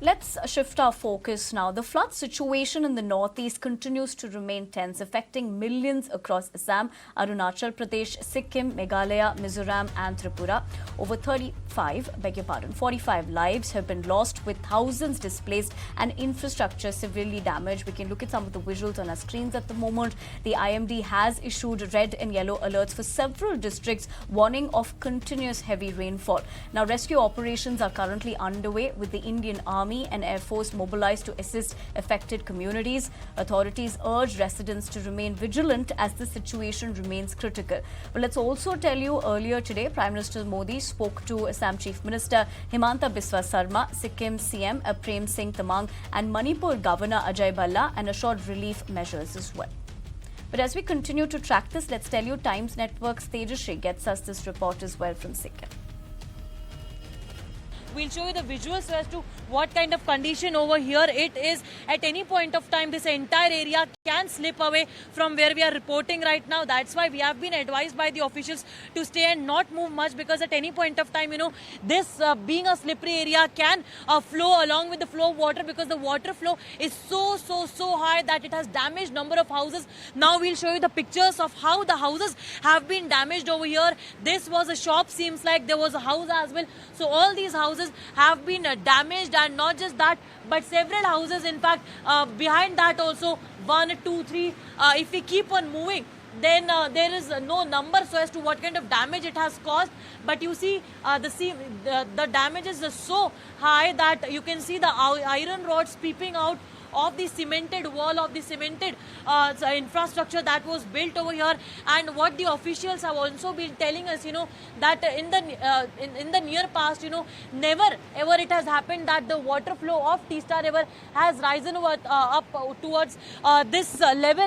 Let's shift our focus now. The flood situation in the northeast continues to remain tense, affecting millions across Assam, Arunachal Pradesh, Sikkim, Meghalaya, Mizoram and Tripura. Over 45 lives have been lost, with thousands displaced and infrastructure severely damaged. We can look at some of the visuals on our screens at the moment. The IMD has issued red and yellow alerts for several districts, warning of continuous heavy rainfall. Now, rescue operations are currently underway, with the Indian Army and Air Force mobilized to assist affected communities. Authorities urge residents to remain vigilant as the situation remains critical. But let's also tell you, earlier today, Prime Minister Modi spoke to Assam Chief Minister Himanta Biswa Sarma, Sikkim CM Prem Singh Tamang and Manipur Governor Ajay Balla, and assured relief measures as well. But as we continue to track this, let's tell you Times Network's Tejashree gets us this report as well from Sikkim. We'll show you the visuals as to what kind of condition over here it is. At any point of time, this entire area can slip away from where we are reporting right now. That's why we have been advised by the officials to stay and not move much, because at any point of time, this being a slippery area can flow along with the flow of water, because the water flow is so high that it has damaged number of houses. Now we'll show you the pictures of how the houses have been damaged over here. This was a shop, seems like there was a house as well. So all these houses have been damaged, and not just that, but several houses, in fact, behind that also, 1, 2, 3, if we keep on moving, then there is no number so as to what kind of damage it has caused. But you see, the damage is so high that you can see the iron rods peeping out of the cemented wall, of the cemented infrastructure that was built over here. And what the officials have also been telling us, that in the near past, never ever it has happened that the water flow of Teesta River has risen up towards this level.